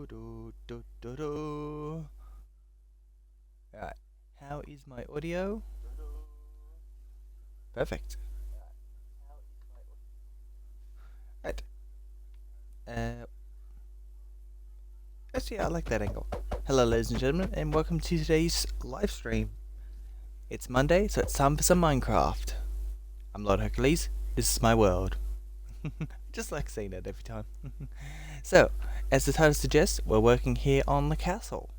do, do, do, do. Alright, how is my audio? Perfect. Right. Uh, actually, I like that angle. Hello, ladies and gentlemen, and welcome to today's live stream. It's Monday, so it's time for some Minecraft. I'm Lord Hercules. This is my world. Just like saying that every time. So, as the title suggests, we're working here on the castle.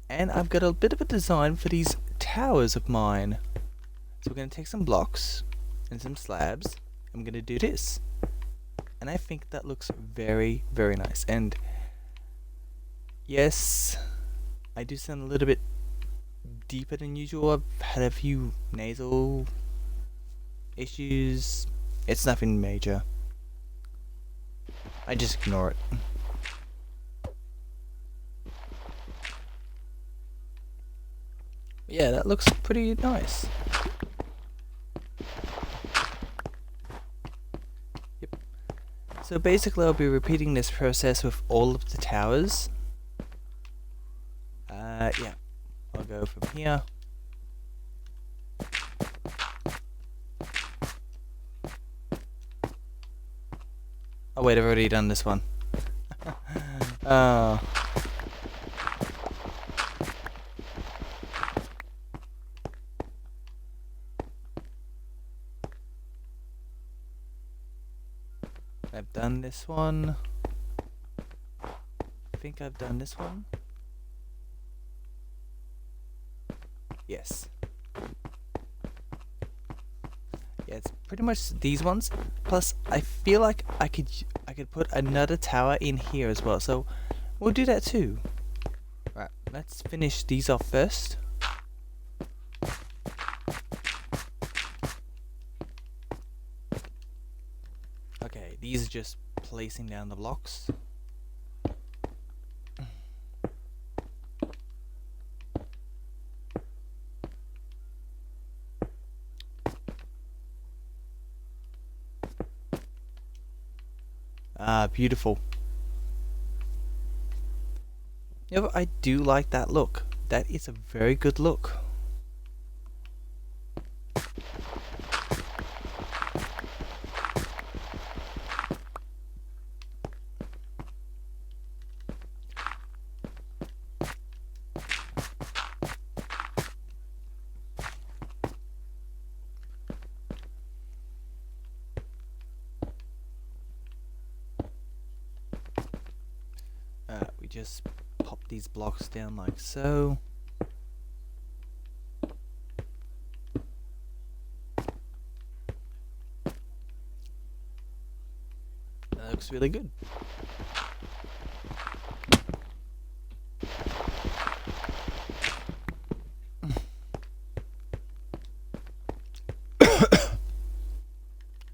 And I've got a bit of a design for these towers of mine. So we're going to take some blocks and some slabs. I'm going to do this. And I think that looks very, very nice. And yes, I do sound a little bit deeper than usual. I've had a few nasal issues. It's nothing major. I just ignore it. Yeah, that looks pretty nice. Yep. So basically I'll be repeating this process with all of the towers. Yeah. I'll go from here. Oh wait, I've already done this one. Oh. I've done this one. I think I've done this one. Yes. Yeah, it's pretty much these ones. Plus, I feel like I could put another tower in here as well. So we'll do that too. Right, let's finish these off first. Okay, these are just placing down the blocks. Ah, beautiful. Yeah, but I do like that look. That is a very good look. We just pop these blocks down like so. That looks really good.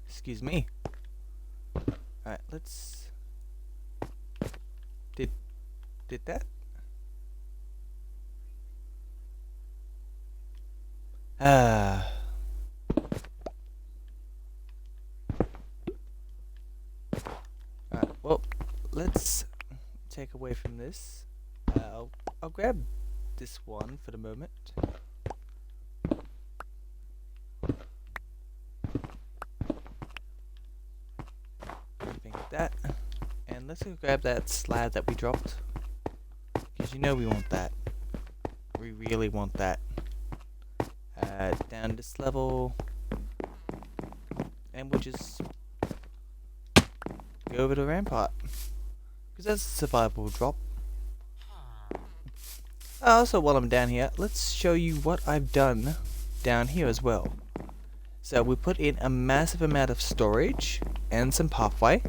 Excuse me. Alright, let's... Did that? Ah. Alright, well, let's take away from this. I'll grab this one for the moment. Think of that. And let's go grab that slab that we dropped. Because you know we want that. We really want that. Down this level. And we'll just go over the rampart. Because that's a survivable drop. Also, while I'm down here, let's show you what I've done down here as well. So we put in a massive amount of storage and some pathway.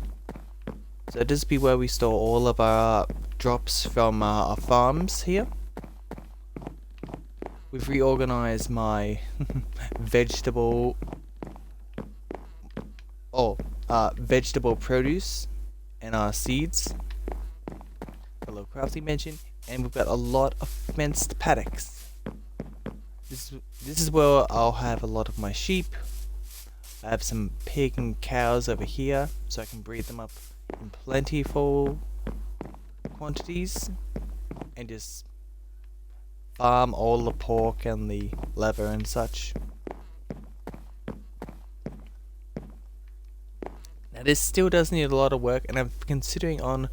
So this will be where we store all of our drops from our farms here. We've reorganized my vegetable produce and our seeds. Hello, crafting mention, and we've got a lot of fenced paddocks. This is where I'll have a lot of my sheep. I have some pig and cows over here, so I can breed them up in plentiful quantities and just farm all the pork and the leather and such. Now this still does need a lot of work, and I'm considering on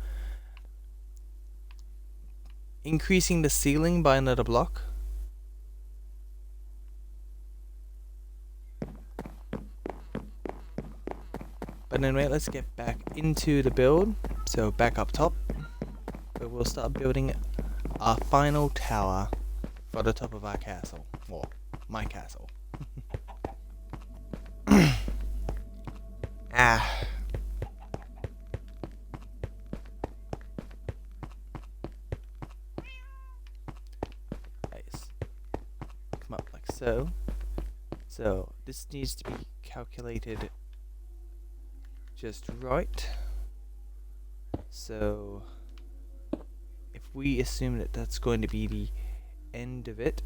increasing the ceiling by another block. But anyway, let's get back into the build. So back up top, where we'll start building our final tower for the top of our castle. Or my castle. Ah. Nice. Come up like so. So this needs to be calculated just right. So if we assume that that's going to be the end of it,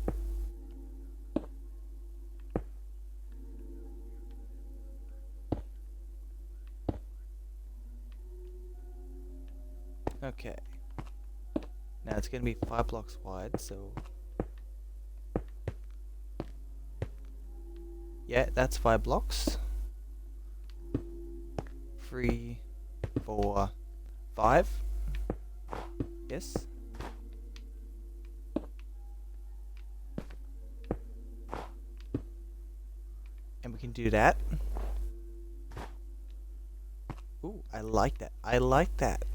okay, now it's going to be 5 blocks wide, so yeah, that's 5 blocks. 3, 4, 5. Yes. And we can do that. Ooh, I like that. I like that.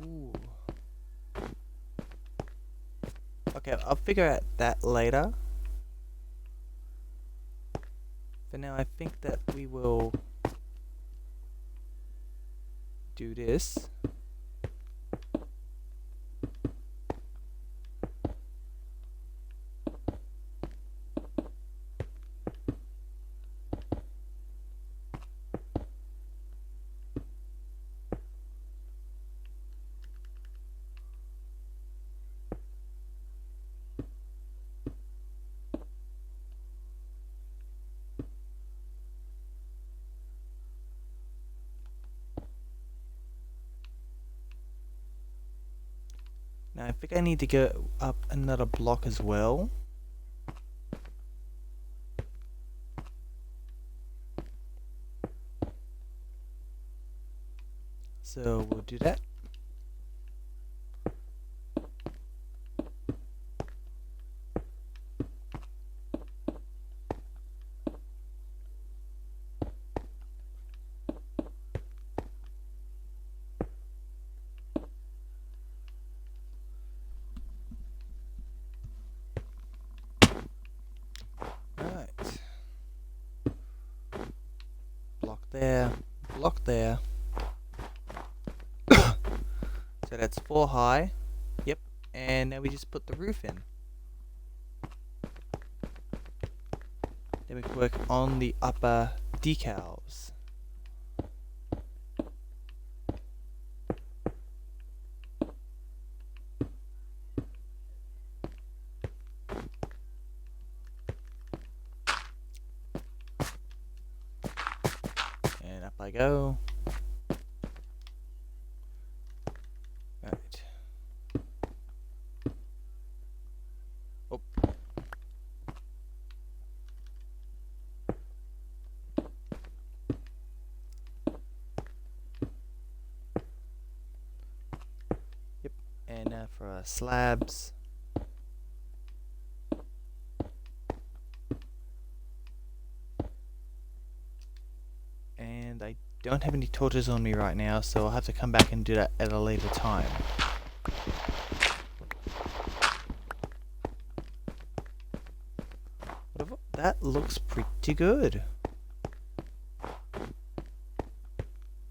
Ooh. Okay, I'll figure out that later. For now, I think that we will do this. Now I think I need to go up another block as well. So we'll do that. Right. Block there, block there. So that's 4 high. Yep. And now we just put the roof in. Then we can work on the upper decals. And up I go. Right. Oh. Yep. And now for our slabs. And I don't have any torches on me right now, so I'll have to come back and do that at a later time. That looks pretty good.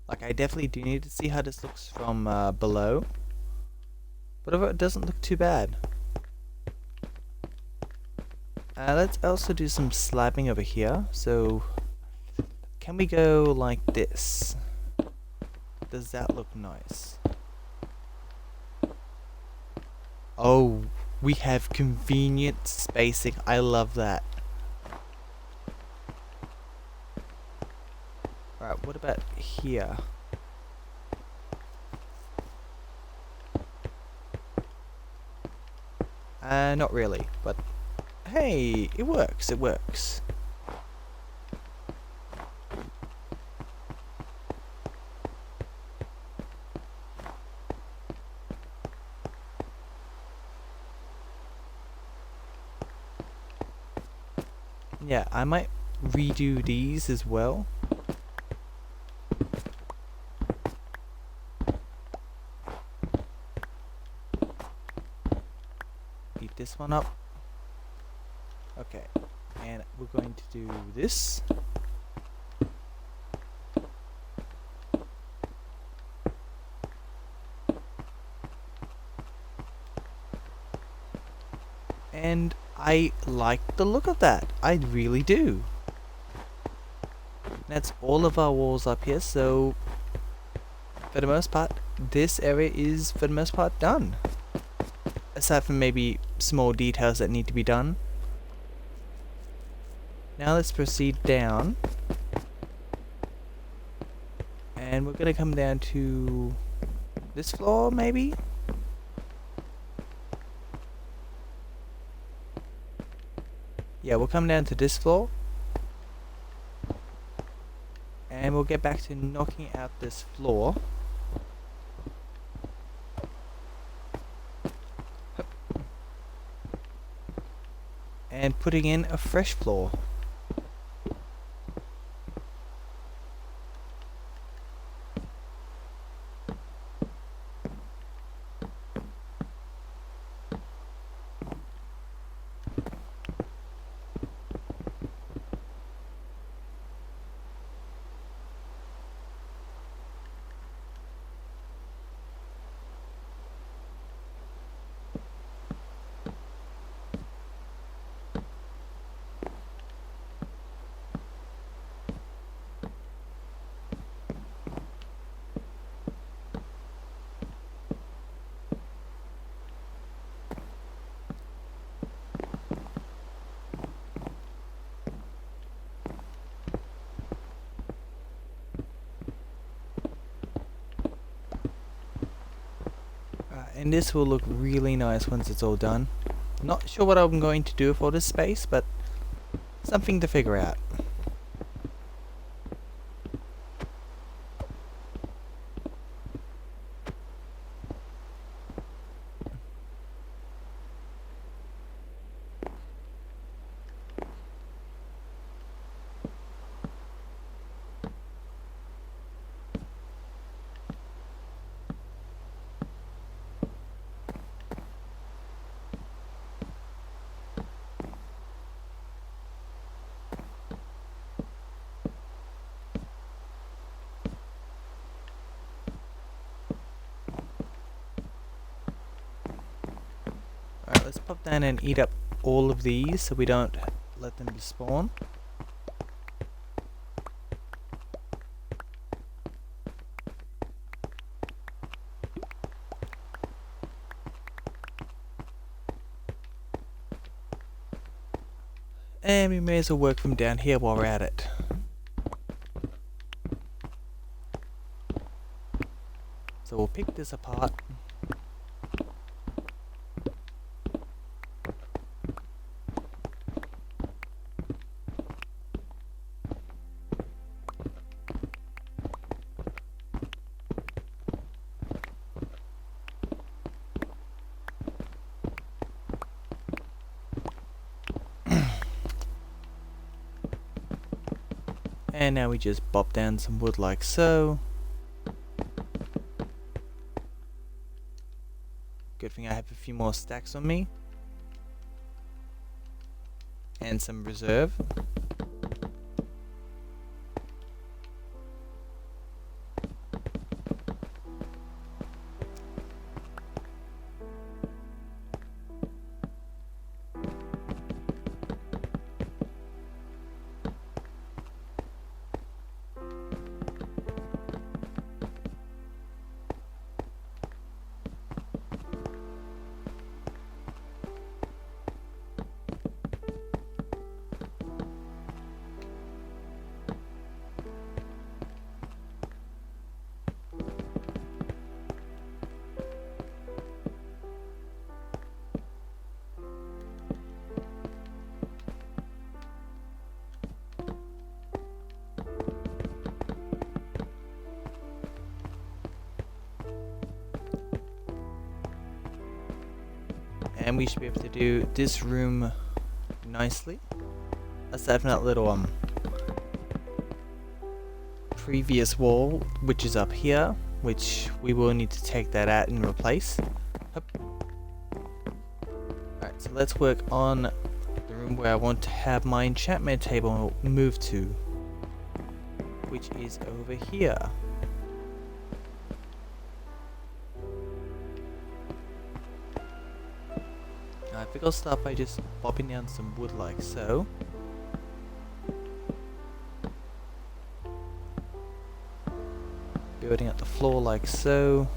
Like, I definitely do need to see how this looks from below. But it doesn't look too bad. Let's also do some slabbing over here. So, can we go like this? Does that look nice? Oh, we have convenient spacing. I love that. Alright, what about here? Not really, but hey, it works, it works. Yeah, I might redo these as well. Beat this one up. Okay, and we're going to do this. And I like the look of that. I really do. That's all of our walls up here, so for the most part, this area is for the most part done. Aside from maybe small details that need to be done. Now let's proceed down. And we're gonna come down to this floor, maybe? Yeah, we'll come down to this floor. And we'll get back to knocking out this floor. And putting in a fresh floor. And this will look really nice once it's all done. Not sure what I'm going to do with all this space, but something to figure out. Alright, let's pop down and eat up all of these so we don't let them despawn. And we may as well work from down here while we're at it. So we'll pick this apart. And now we just bop down some wood like so. Good thing I have a few more stacks on me. And some reserve. and we should be able to do this room nicely. Aside from that little previous wall, which is up here, which we will need to take that out and replace. Alright, so let's work on the room where I want to have my enchantment table moved to, which is over here. I think I'll start by just popping down some wood like so. Building up the floor like so.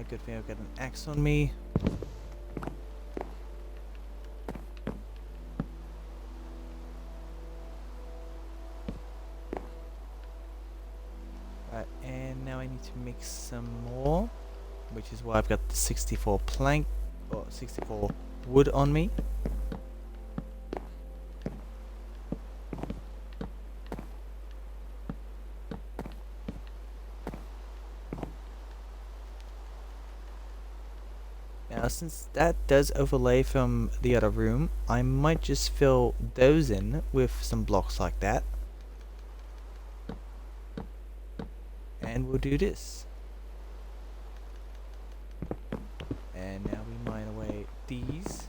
Good thing I've got an axe on me. Right, and now I need to mix some more, which is why I've got the 64 plank, or 64 wood on me. Now, since that does overlay from the other room, I might just fill those in with some blocks like that. And we'll do this. And now we mine away these.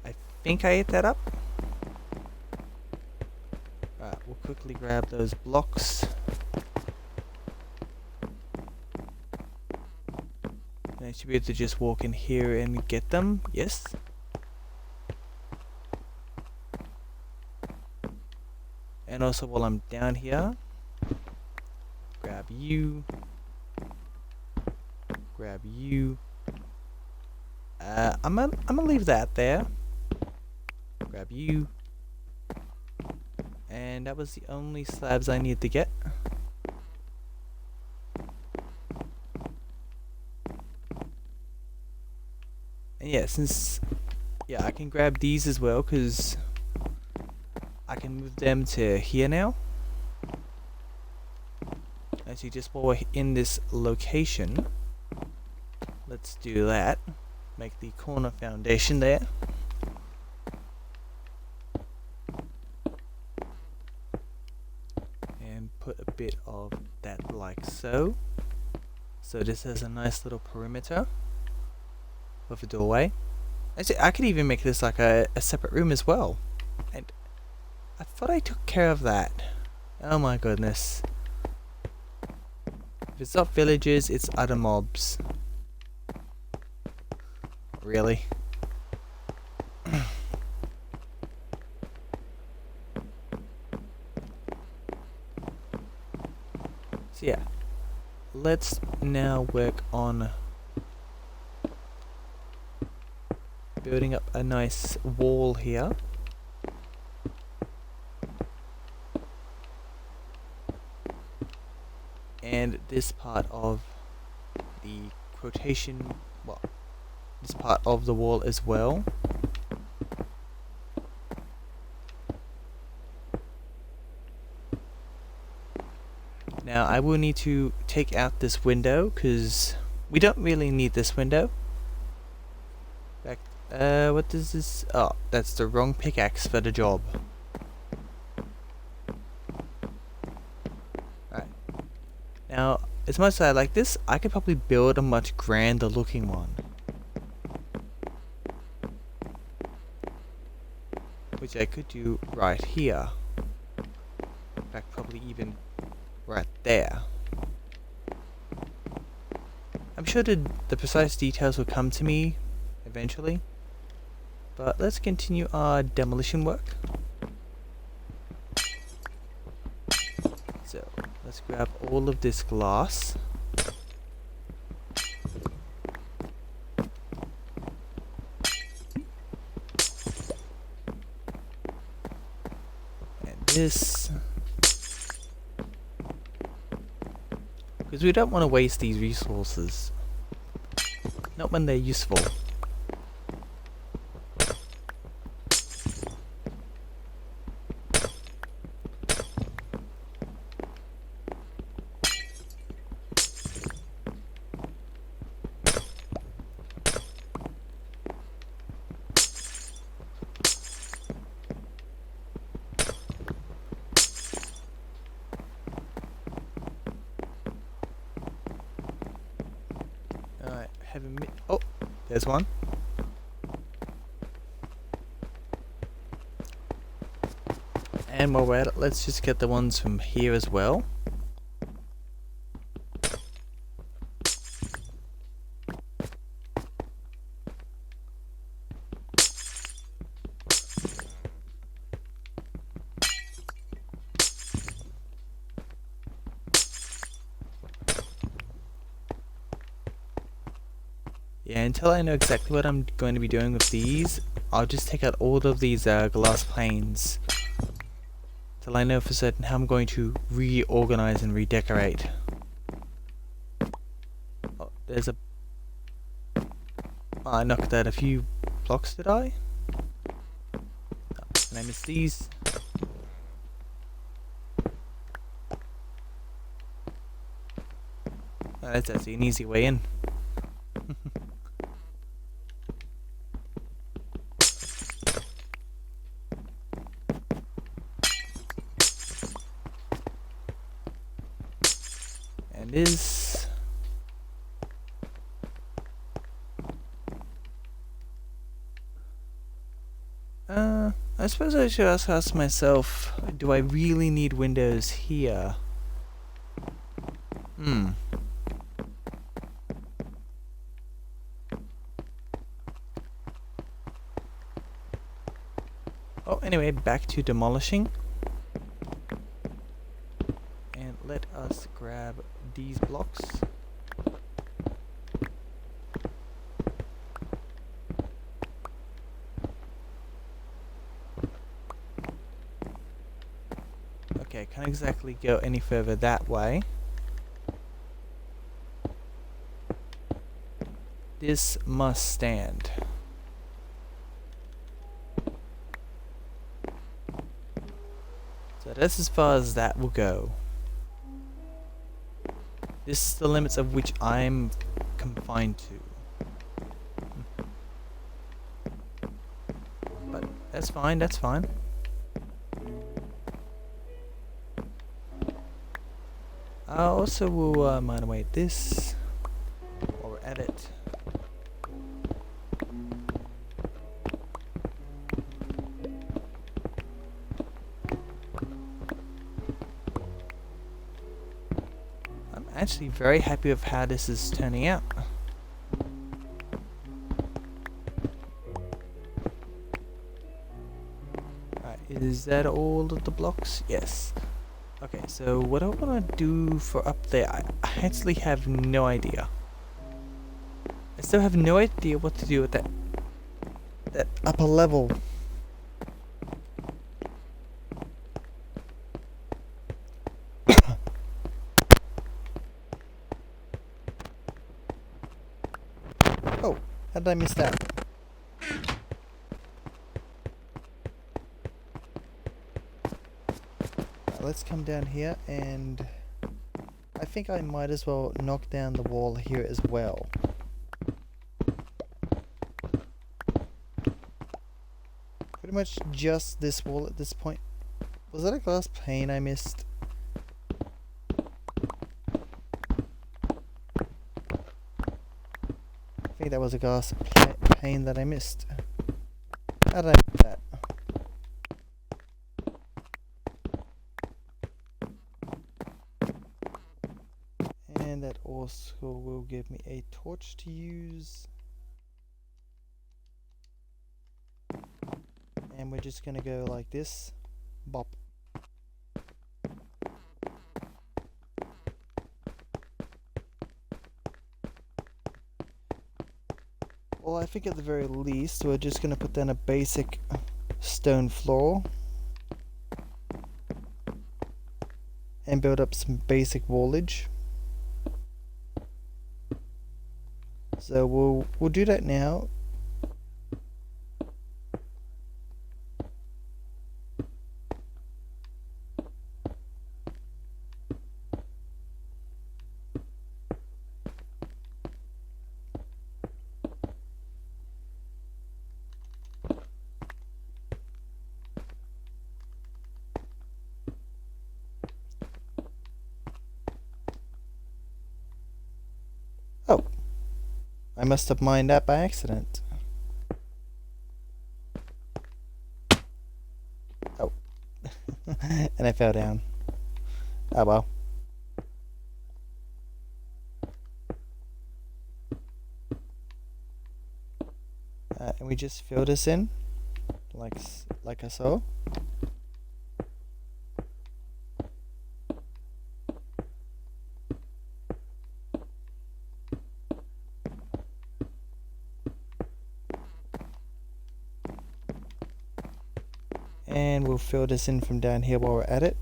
I think I ate that up. Right, we'll quickly grab those blocks. And I should be able to just walk in here and get them. Yes. And also while I'm down here, grab you. Grab you. I'm gonna leave that there. Grab you. And that was the only slabs I needed to get. And yeah, I can grab these as well, because I can move them to here now. Actually, just while we're in this location, let's do that. Make the corner foundation there. Put a bit of that like so. So this has a nice little perimeter with a doorway. Actually, I could even make this like a separate room as well. And I thought I took care of that. Oh my goodness. If it's not villagers, it's other mobs. Really? So yeah, let's now work on building up a nice wall here. And this part of the quotation, well, this part of the wall as well. Now I will need to take out this window because we don't really need this window. In fact, what does this? Oh, that's the wrong pickaxe for the job. Right. Now, as much as I like this, I could probably build a much grander looking one. Which I could do right here. In fact, probably even right there. I'm sure the precise details will come to me eventually, but let's continue our demolition work. So let's grab all of this glass. And this. Because we don't want to waste these resources. Not when they're useful. Alright, oh, there's one. And while we're at it, let's just get the ones from here as well. Yeah, until I know exactly what I'm going to be doing with these, I'll just take out all of these glass planes. Till I know for certain how I'm going to reorganize and redecorate. Oh, there's a... Oh, I knocked out a few blocks, did I? Oh, and I missed these. Oh, that's actually an easy way in. And is... I suppose I should ask myself, do I really need windows here? Oh, anyway, back to demolishing. And let us grab these blocks. Okay, can't exactly go any further that way. This must stand. So that's as far as that will go. This is the limits of which I'm confined to. But that's fine, that's fine. I also will mine away this while we're at it. I'm actually very happy with how this is turning out. Alright, is that all of the blocks? Yes. Okay, so what I want to do for up there, I actually have no idea. I still have no idea what to do with that upper level. Oh, how did I miss that? Let's come down here, and I think I might as well knock down the wall here as well. Pretty much just this wall at this point. Was that a glass pane I missed? I think that was a glass pane that I missed. How did I miss that? And that also will give me a torch to use. And we're just gonna go like this. Bop. Well, I think at the very least we're just going to put down a basic stone floor and build up some basic wallage. So we'll do that now. Oh, I must have mined that by accident. Oh. And I fell down. Oh well. And we just fill this in like I saw. And we'll fill this in from down here while we're at it.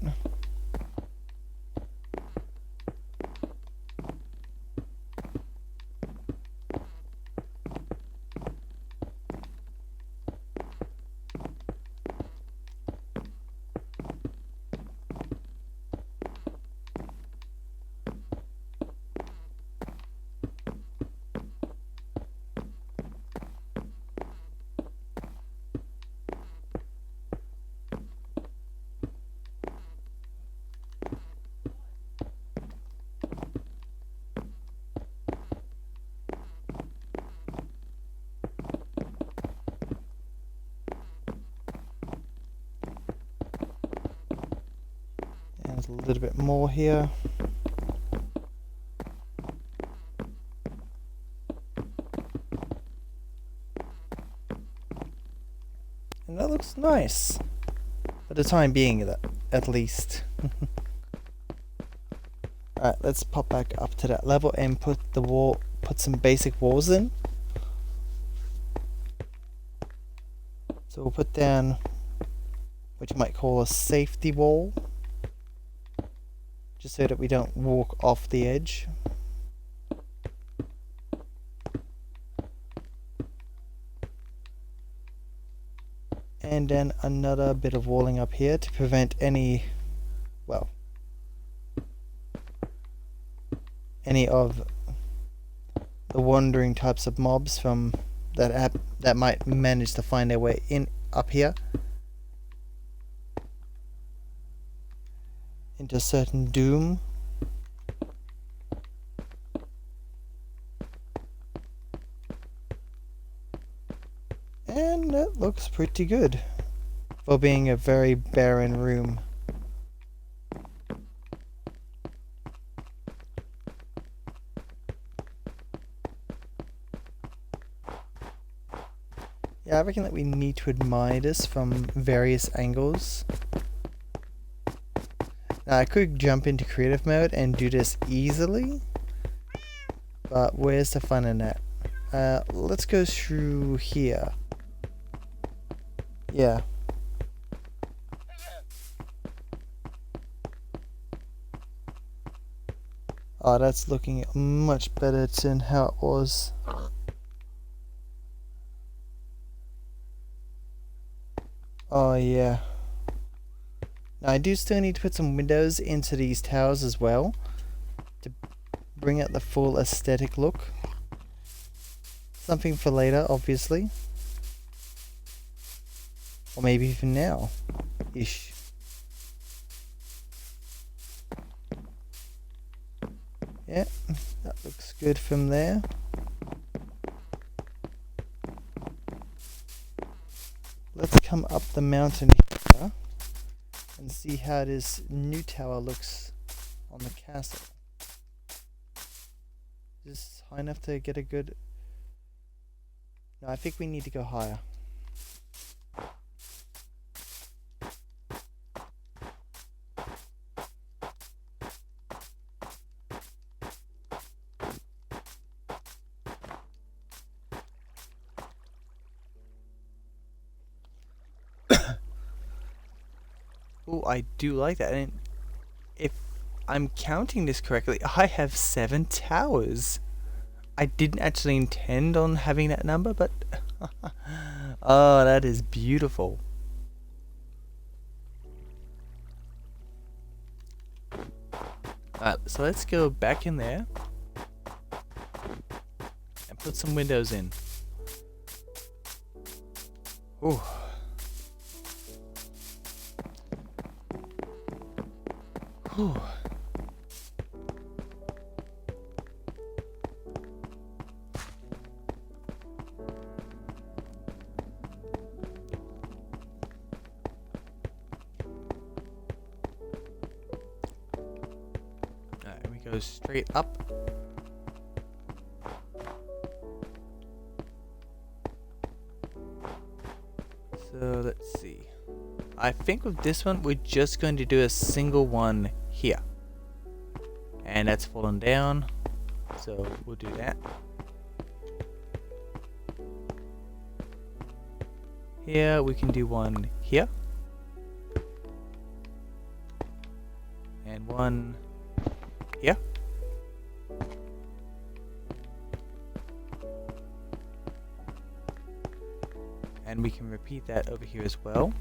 And a little bit more here. And that looks nice. For the time being, at least. Alright, let's pop back up to that level and put some basic walls in. So we'll put down what you might call a safety wall, just so that we don't walk off the edge. And then another bit of walling up here to prevent any of the wandering types of mobs from that might manage to find their way in up here into certain doom. And that looks pretty good for being a very barren room. Yeah, I reckon that we need to admire this from various angles. Now I could jump into creative mode and do this easily, but where's the fun in that? Let's go through here. Yeah. Oh, that's looking much better than how it was. Oh yeah. Now I do still need to put some windows into these towers as well to bring out the full aesthetic look. Something for later, obviously. Or maybe even now. Ish. Yeah, that looks good from there. Let's come up the mountain here and see how this new tower looks on the castle. Is this high enough to get a good... No, I think we need to go higher. Oh, I do like that. And if I'm counting this correctly, I have 7 towers. I didn't actually intend on having that number, but oh, that is beautiful. Alright, so let's go back in there and put some windows in. Ooh. Whew. Alright, we go straight up. So let's see. I think with this one we're just going to do a single one here. And that's fallen down. So we'll do that. Here we can do one here. And one here. And we can repeat that over here as well.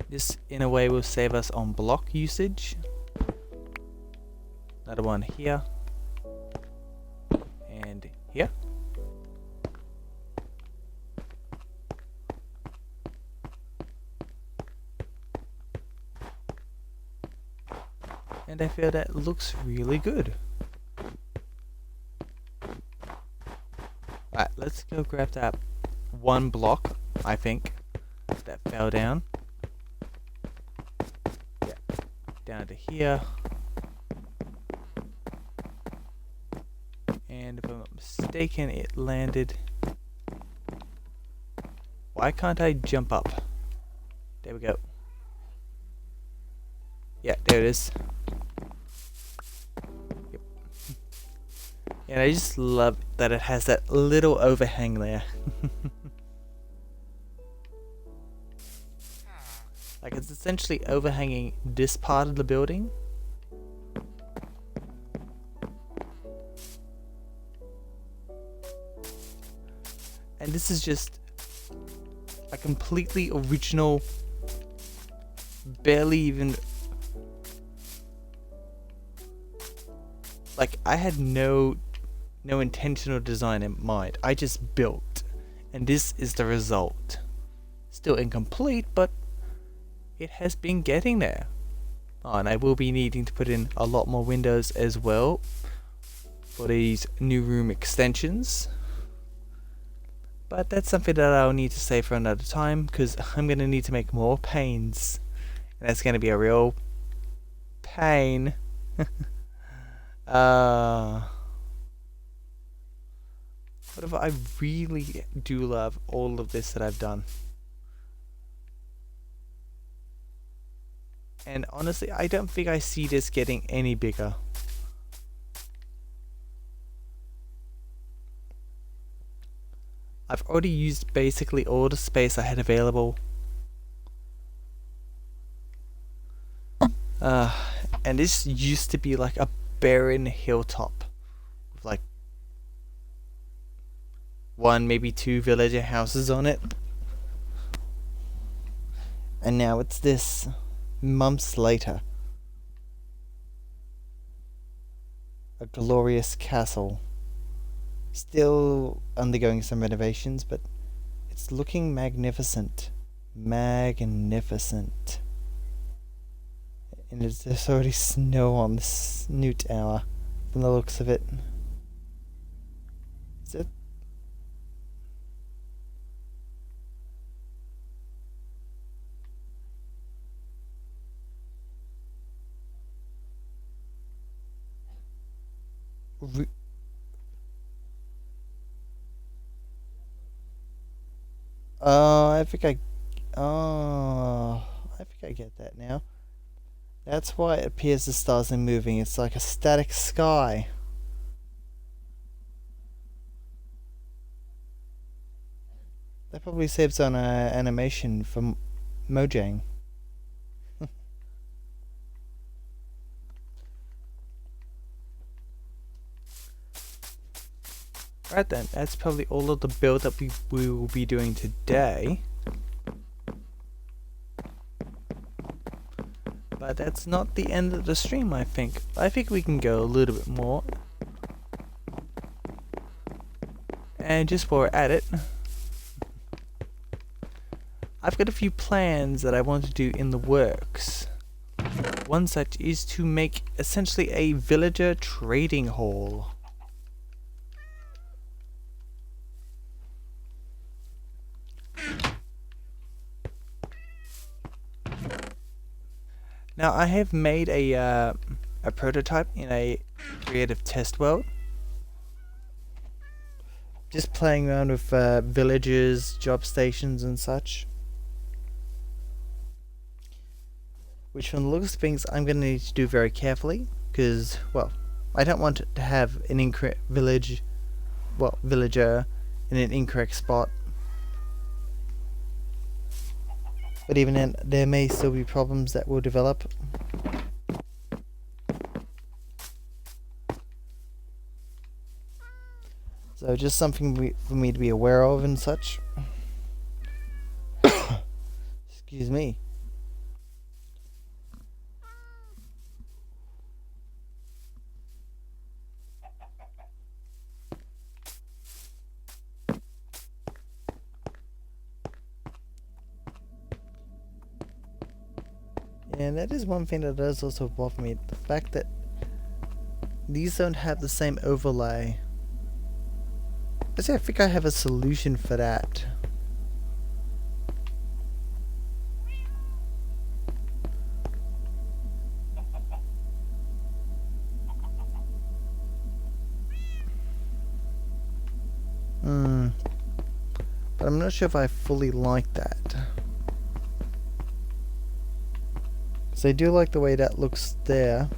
This in a way will save us on block usage. Another one here. And here. And I feel that looks really good. Alright, let's go grab that one block, I think, that fell down. Yeah, down to here. And if I'm not mistaken, it landed. Why can't I jump up? There we go. Yeah, there it is. Yep. And I just love that it has that little overhang there. Like it's essentially overhanging this part of the building. And this is just a completely original, barely even, like I had no intentional design in mind. I just built, and this is the result. Still incomplete, but it has been getting there. Oh, and I will be needing to put in a lot more windows as well for these new room extensions. But that's something that I'll need to save for another time, because I'm going to need to make more panes. And that's going to be a real pain. Whatever, I really do love all of this that I've done. And honestly, I don't think I see this getting any bigger. I've already used basically all the space I had available. And this used to be like a barren hilltop with like 1, maybe 2 villager houses on it. And now it's this, months later. A glorious castle. Still undergoing some renovations, but it's looking magnificent. Magnificent. And there's already snow on this new tower from the looks of it. Is it? Oh, I think I get that now. That's why it appears the stars are moving. It's like a static sky. That probably saves on animation from Mojang. Right then, that's probably all of the build that we will be doing today. But that's not the end of the stream, I think. I think we can go a little bit more. And just while we're at it, I've got a few plans that I want to do in the works. One such is to make essentially a villager trading hall. Now I have made a prototype in a creative test world. Just playing around with villages, job stations and such. Which from the looks of things I'm going to need to do very carefully. Because, well, I don't want to have an incorrect villager in an incorrect spot. But even then, there may still be problems that will develop. So just something for me to be aware of and such. Excuse me. And that is one thing that does also bother me, the fact that these don't have the same overlay. I think I have a solution for that. But I'm not sure if I fully like that. So I do like the way that looks there.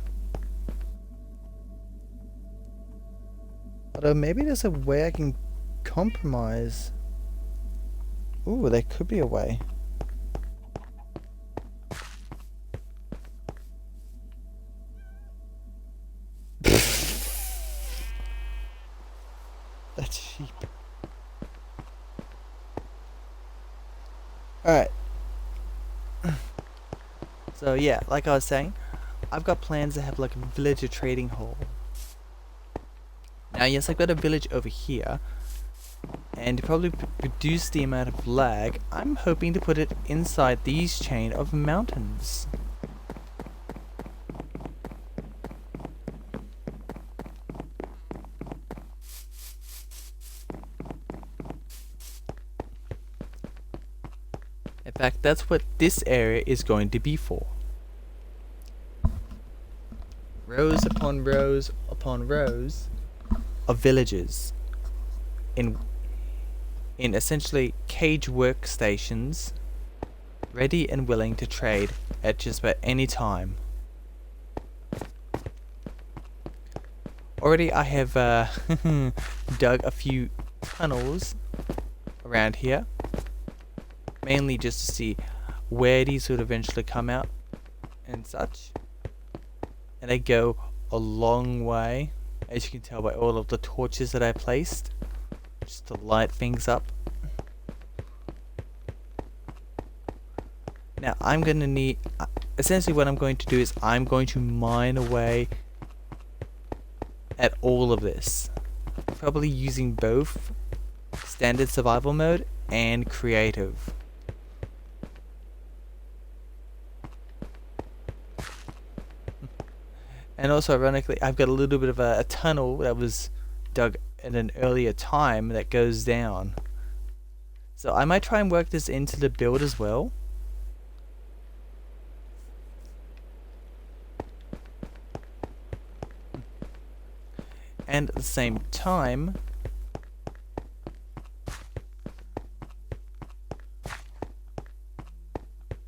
Although maybe there's a way I can compromise. Ooh, there could be a way. That's cheap. Alright. So yeah, like I was saying, I've got plans to have like a villager trading hall. Now yes, I've got a village over here, and to probably reduce the amount of lag, I'm hoping to put it inside these chain of mountains. In fact, that's what this area is going to be for. Rows upon rows upon rows of villages in essentially cage workstations, ready and willing to trade at just about any time. Already I have dug a few tunnels around here, mainly just to see where these would eventually come out and such. And they go a long way, as you can tell by all of the torches that I placed, just to light things up. Now I'm going to need, essentially what I'm going to do is I'm going to mine away at all of this, probably using both standard survival mode and creative. And also, ironically, I've got a little bit of a tunnel that was dug at an earlier time that goes down. So I might try and work this into the build as well. And at the same time,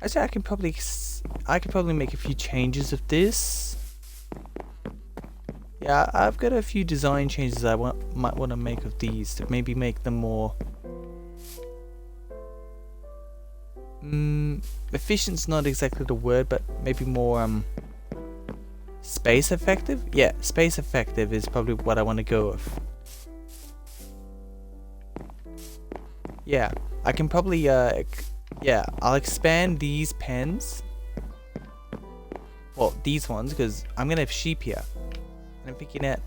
actually I could probably make a few changes of this. Yeah, I've got a few design changes I might want to make of these to maybe make them more Efficient's not exactly the word, but maybe more space effective? Yeah, space effective is probably what I want to go with. Yeah, I can probably yeah, I'll expand these pens. Well, these ones, because I'm gonna have sheep here. And I'm thinking that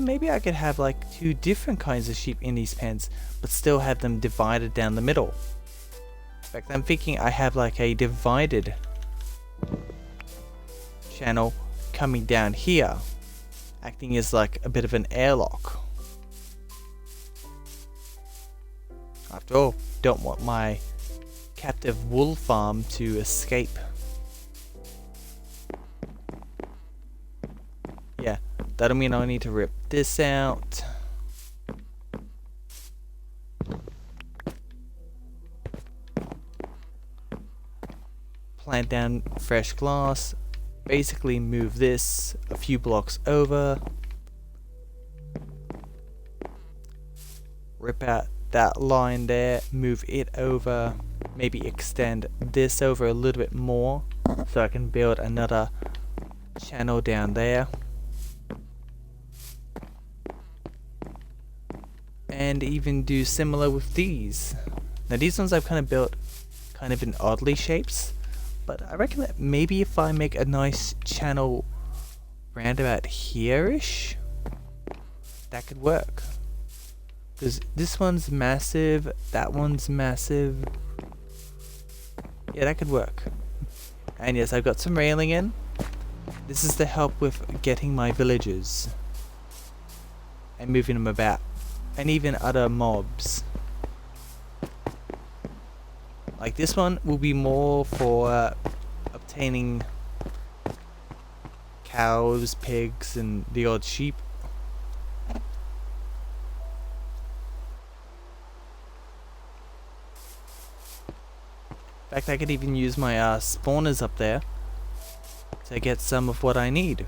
maybe I could have like 2 different kinds of sheep in these pens, but still have them divided down the middle. In fact, I'm thinking I have like a divided channel coming down here, acting as like a bit of an airlock. After all, don't want my captive wool farm to escape. Yeah, that'll mean I need to rip this out. Plant down fresh glass. Basically move this a few blocks over. Rip out that line there, move it over. Maybe extend this over a little bit more so I can build another channel down there. And even do similar with these. Now these ones I've kind of built kind of in oddly shapes, but I reckon that maybe if I make a nice channel round about here-ish, that could work. Because this one's massive, that one's massive. Yeah, that could work. And yes, I've got some railing in. This is to help with getting my villagers and moving them about. And even other mobs. Like this one will be more for obtaining cows, pigs, and the odd sheep. In fact, I could even use my spawners up there to get some of what I need.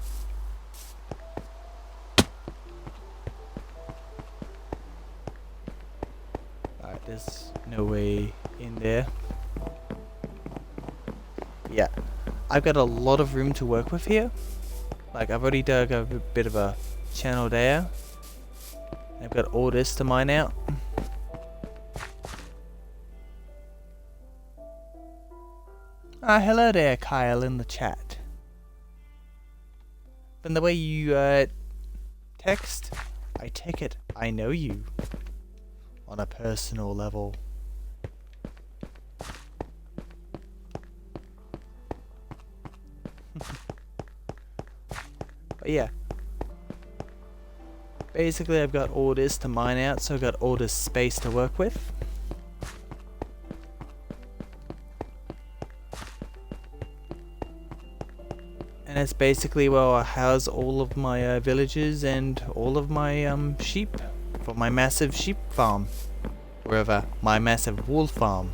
Alright, there's no way in there. Yeah, I've got a lot of room to work with here. Like, I've already dug a bit of a channel there. I've got all this to mine out. Hello there, Kyle, in the chat. From the way you text, I take it I know you on a personal level. But yeah, basically I've got all this to mine out, so I've got all this space to work with. And that's basically where I'll house all of my villagers and all of my sheep for my massive sheep farm. Or rather, my massive wool farm.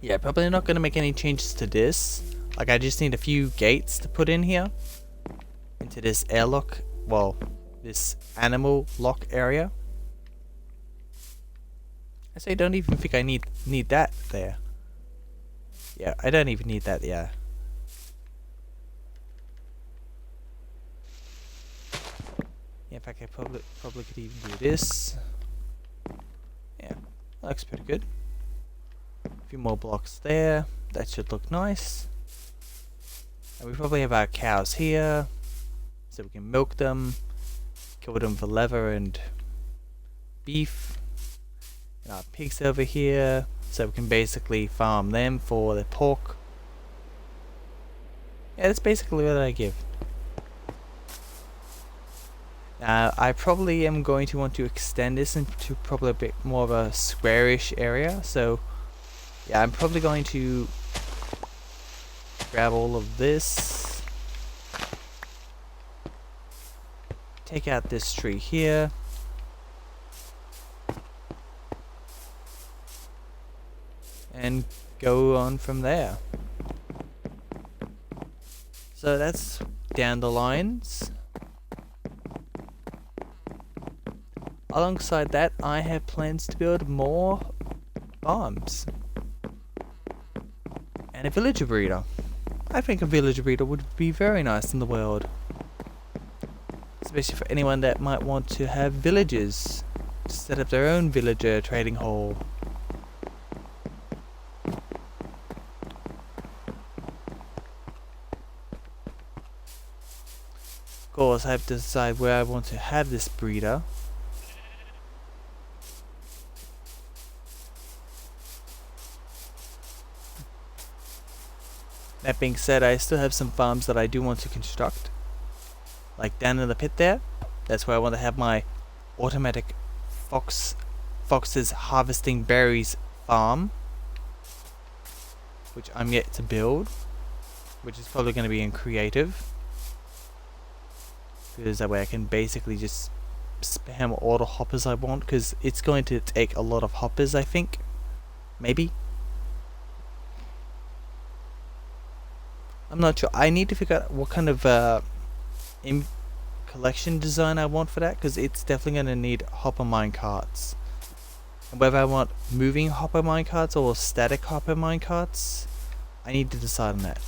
Yeah, probably not going to make any changes to this. Like, I just need a few gates to put in here. Into this airlock, well, this animal lock area. I say, don't even think I need that there. Yeah, I don't even need that, yeah. Yeah, in fact, I probably could even do this. Yeah, that looks pretty good. A few more blocks there. That should look nice. And we probably have our cows here, so we can milk them, kill them for leather and beef. And our pigs over here, so we can basically farm them for the pork. Yeah, that's basically what I give. Now, I probably am going to want to extend this into probably a bit more of a squarish area, so yeah, I'm probably going to grab all of this, take out this tree here, and go on from there. So that's down the lines. alongside that, I have plans to build more farms and a villager breeder. I think a villager breeder would be very nice in the world, especially for anyone that might want to have villagers to set up their own villager trading hall. Of course, I have to decide where I want to have this breeder. That being said, I still have some farms that I do want to construct. Like down in the pit there, that's where I want to have my automatic foxes harvesting berries farm, which I'm yet to build, which is probably going to be in creative, because that way I can basically just spam all the hoppers I want, because it's going to take a lot of hoppers, I think. Maybe. I'm not sure. I need to figure out what kind of collection design I want for that, because it's definitely going to need hopper minecarts. And whether I want moving hopper minecarts or static hopper minecarts, I need to decide on that.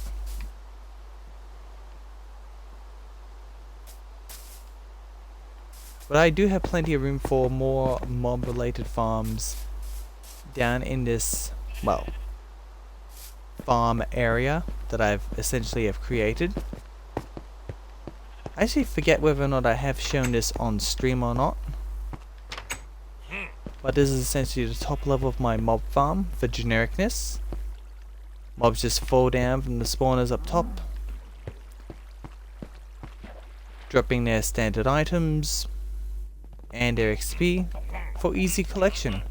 But I do have plenty of room for more mob related farms down in this, well, farm area that I've essentially created. I actually forget whether or not I have shown this on stream or not, but this is essentially the top level of my mob farm for genericness. Mobs just fall down from the spawners up top, dropping their standard items and their XP for easy collection.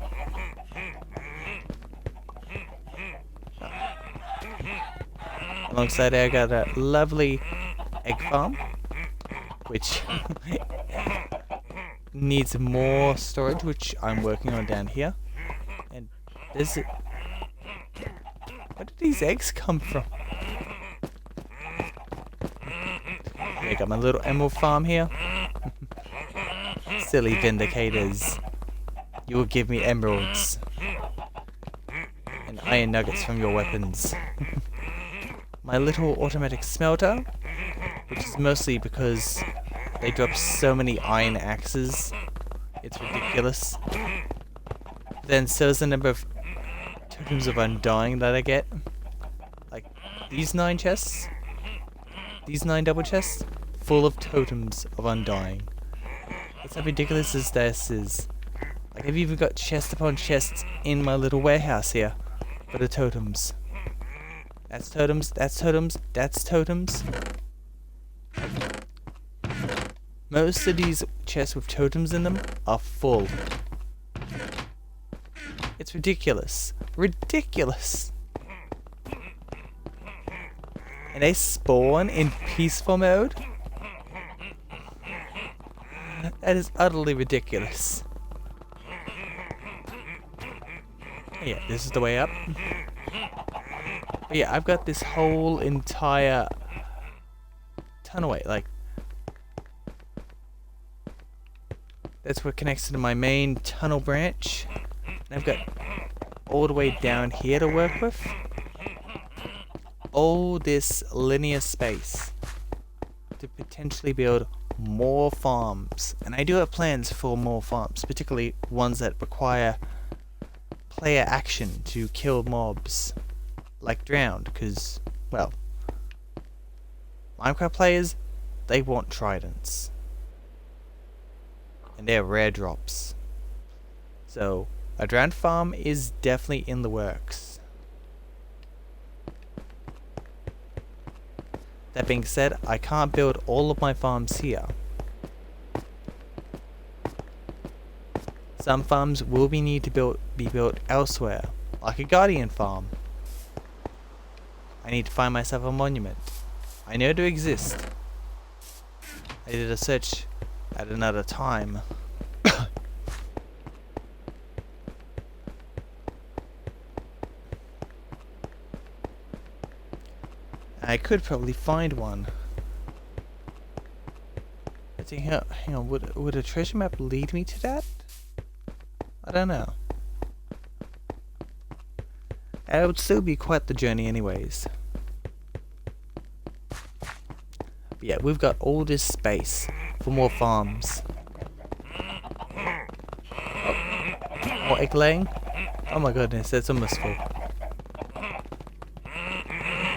Alongside there, I got a lovely egg farm, which needs more storage, which I'm working on down here. And there's it. Where did these eggs come from? I got my little emerald farm here. Silly vindicators. You will give me emeralds and iron nuggets from your weapons. My little automatic smelter, which is mostly because they drop so many iron axes. It's ridiculous. Then so is the number of tokens of undying that I get. Like these 9 chests, these 9 double chests, full of totems of undying. That's how ridiculous this is. Like I've even got chest upon chests in my little warehouse here for the totems. That's totems, that's totems, that's totems. Most of these chests with totems in them are full. It's ridiculous. Ridiculous. And they spawn in peaceful mode? That is utterly ridiculous. Yeah, this is the way up. But yeah, I've got this whole entire tunnelway, like that's what connects to my main tunnel branch. And I've got all the way down here to work with. All this linear space to potentially build more farms. And I do have plans for more farms, particularly ones that require player action to kill mobs. Like Drowned, because, well, Minecraft players, they want tridents. And they're rare drops. So, a Drowned farm is definitely in the works. That being said, I can't build all of my farms here. Some farms will need to be built elsewhere, like a Guardian farm. I need to find myself a monument. I know they exist. I did a search at another time. I could probably find one. I think, hang on, would a treasure map lead me to that? I don't know. It would still be quite the journey anyways. But yeah, we've got all this space for more farms. Oh, more egg laying? Oh my goodness, that's almost full.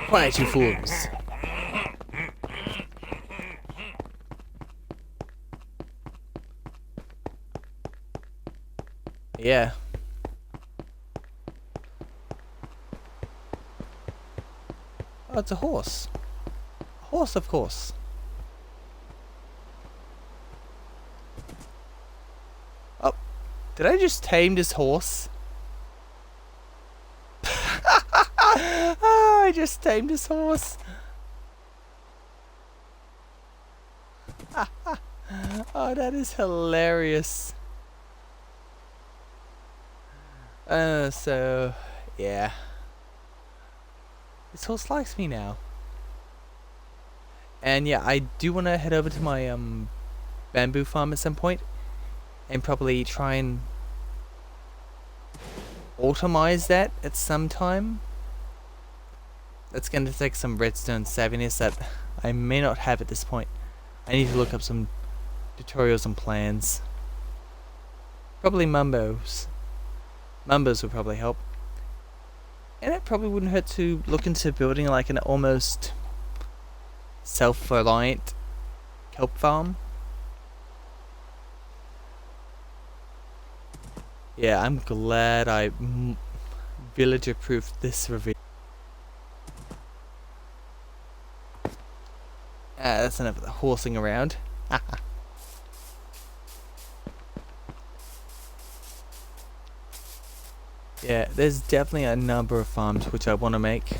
Quiet, you fools! Yeah. Oh, it's a horse. A horse, of course. Oh, did I just tame this horse? Oh, I just tamed this horse. Oh, that is hilarious. So, yeah. This horse likes me now. And yeah, I do want to head over to my bamboo farm at some point and probably try and automize that at some time. That's going to take some redstone savviness that I may not have at this point. I need to look up some tutorials and plans. Probably Mumbos. Mumbos would probably help. And it probably wouldn't hurt to look into building like an almost self-reliant kelp farm. Yeah, I'm glad I villager-proofed this reveal. That's enough of the horsing around. Yeah, there's definitely a number of farms which I want to make.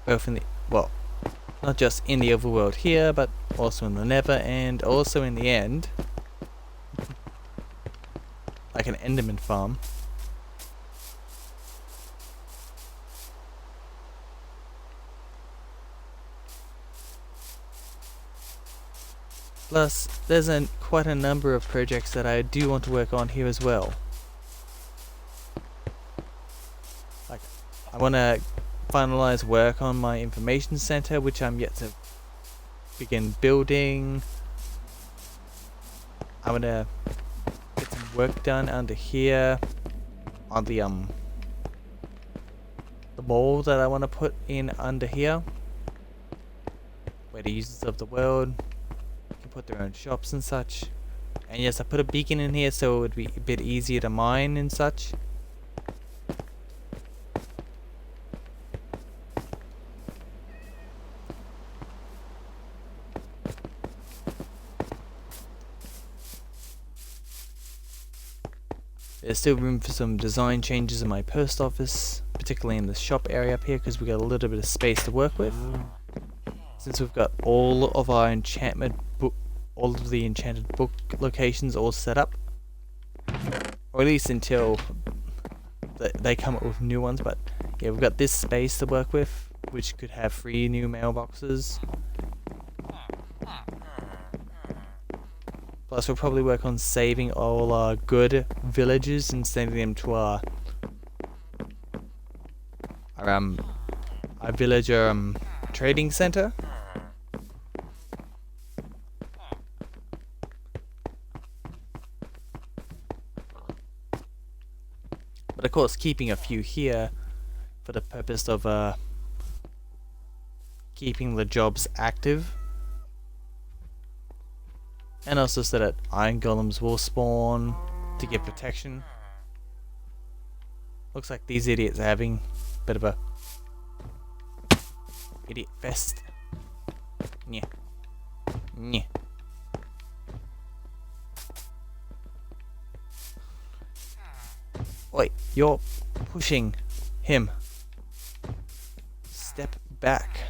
Both in the, well, not just in the overworld here, but also in the Nether, and also in the end, like an Enderman farm. Plus, there's quite a number of projects that I do want to work on here as well. Like, I want to finalize work on my information center, which I'm yet to begin building. I want to get some work done under here on the mall that I want to put in under here, where the users of the world can put their own shops and such. And yes, I put a beacon in here so it would be a bit easier to mine and such. There's still room for some design changes in my post office, particularly in the shop area up here, because we got a little bit of space to work with. Since we've got all of our enchantment book, all of the enchanted book locations all set up, or at least until they come up with new ones. But yeah, we've got this space to work with, which could have 3 new mailboxes. Plus, we'll probably work on saving all our good villagers and sending them to our villager trading center. But of course, keeping a few here for the purpose of keeping the jobs active. And also so that iron golems will spawn to give protection. Looks like these idiots are having a bit of a idiot fest. Yeah. Yeah. Wait, you're pushing him. Step back.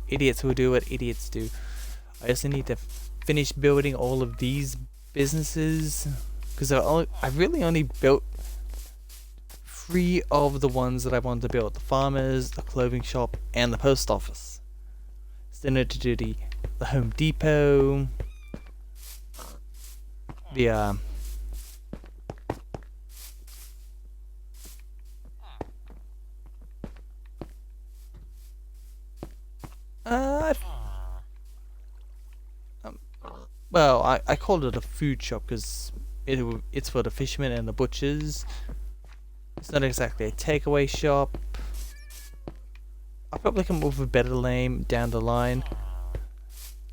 Idiots who do what idiots do. I also need to finish building all of these businesses, because I've really only built 3 of the ones that I wanted to build: the farmers, the clothing shop, and the post office. Still need to do the Home Depot, the well, I called it a food shop because it's for the fishermen and the butchers. It's not exactly a takeaway shop. I'll probably come up with a better name down the line.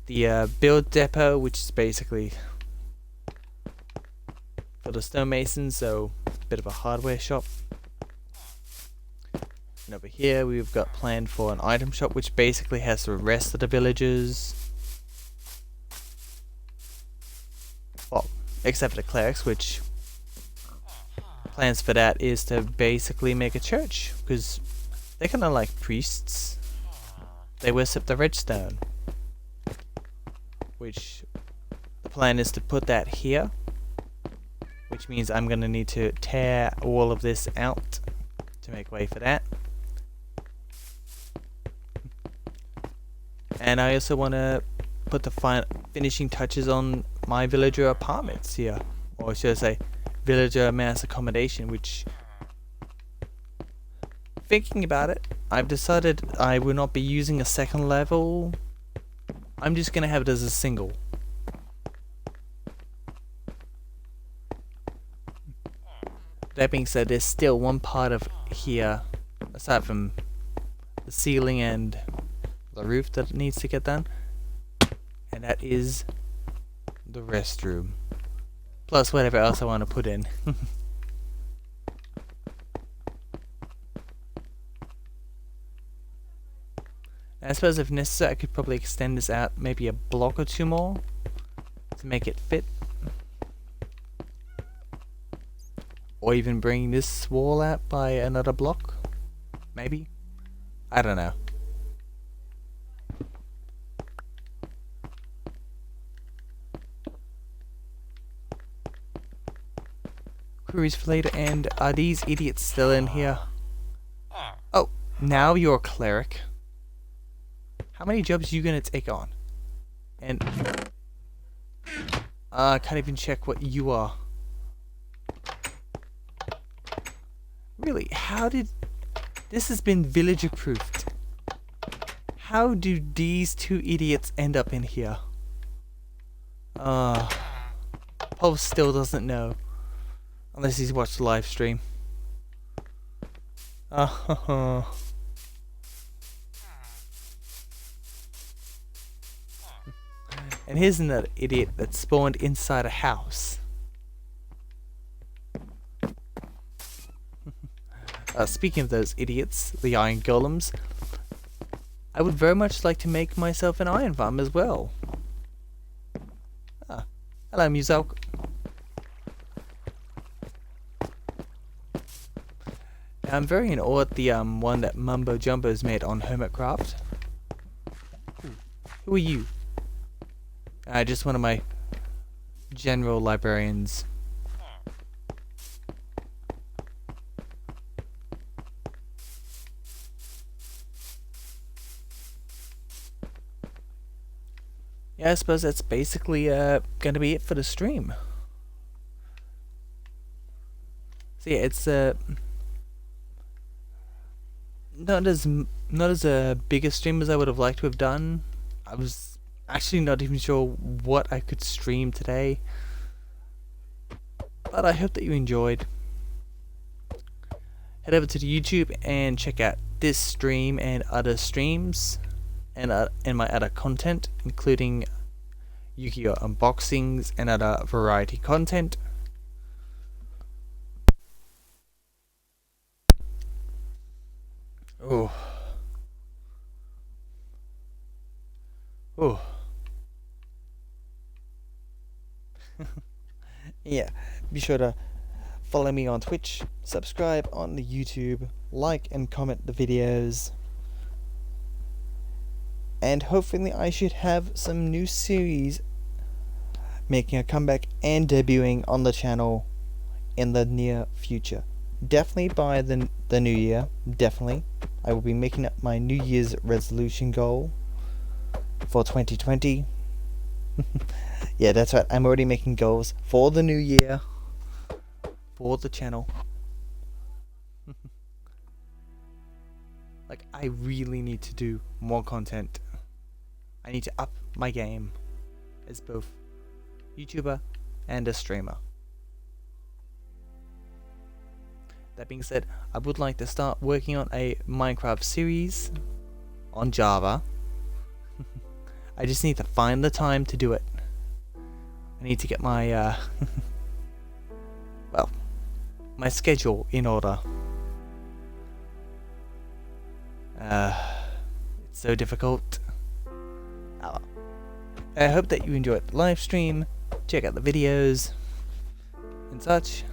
The build depot, which is basically for the stonemasons, so a bit of a hardware shop. And over here we've got planned for an item shop, which basically has the rest of the villages. Well, except for the clerics, which plans for that is to basically make a church, because they're kind of like priests. They worship the redstone, which the plan is to put that here, which means I'm going to need to tear all of this out to make way for that. And I also want to put the finishing touches on my villager apartments here, or should I say villager mass accommodation, which, thinking about it, I've decided I will not be using a second level. I'm just going to have it as a single. That being said, there's still one part of here, aside from the ceiling and the roof, that needs to get done, and that is the restroom, plus whatever else I want to put in. I suppose if necessary I could probably extend this out maybe a block or two more to make it fit, or even bring this wall out by another block, maybe, I don't know. Queries for later. And are these idiots still in here? Oh, now you're a cleric. How many jobs are you gonna take on? And I can't even check what you are. Really, how did this has been villager proofed? How do these two idiots end up in here? Paul still doesn't know. Unless he's watched the live stream. And here's another idiot that spawned inside a house. Speaking of those idiots, the iron golems, I would very much like to make myself an iron farm as well. Hello, Muselk. I'm very in awe at the one that Mumbo Jumbo's made on Hermitcraft. Who are you? Just one of my general librarians. Yeah, I suppose that's basically gonna be it for the stream. So yeah, it's not as a bigger stream as I would have liked to have done. I was actually not even sure what I could stream today, but I hope that you enjoyed. Head over to the YouTube and check out this stream and other streams and my other content, including Yu-Gi-Oh! Unboxings and other variety content. Oh. Yeah, be sure to follow me on Twitch, subscribe on the YouTube, like and comment the videos, and hopefully I should have some new series making a comeback and debuting on the channel in the near future. definitely by the new year, definitely, I will be making up my New Year's resolution goal for 2020. Yeah, that's right. I'm already making goals for the new year, for the channel. Like, I really need to do more content. I need to up my game as both YouTuber and a streamer. That being said, I would like to start working on a Minecraft series on Java. I just need to find the time to do it. I need to get my well, my schedule in order. It's so difficult. I hope that you enjoyed the live stream. Check out the videos and such.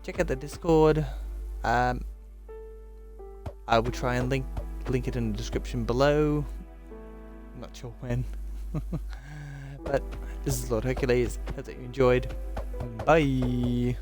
Check out the Discord. I will try and link it in the description below. I'm not sure when. But this is Lord Hercules. Hope that you enjoyed. Bye.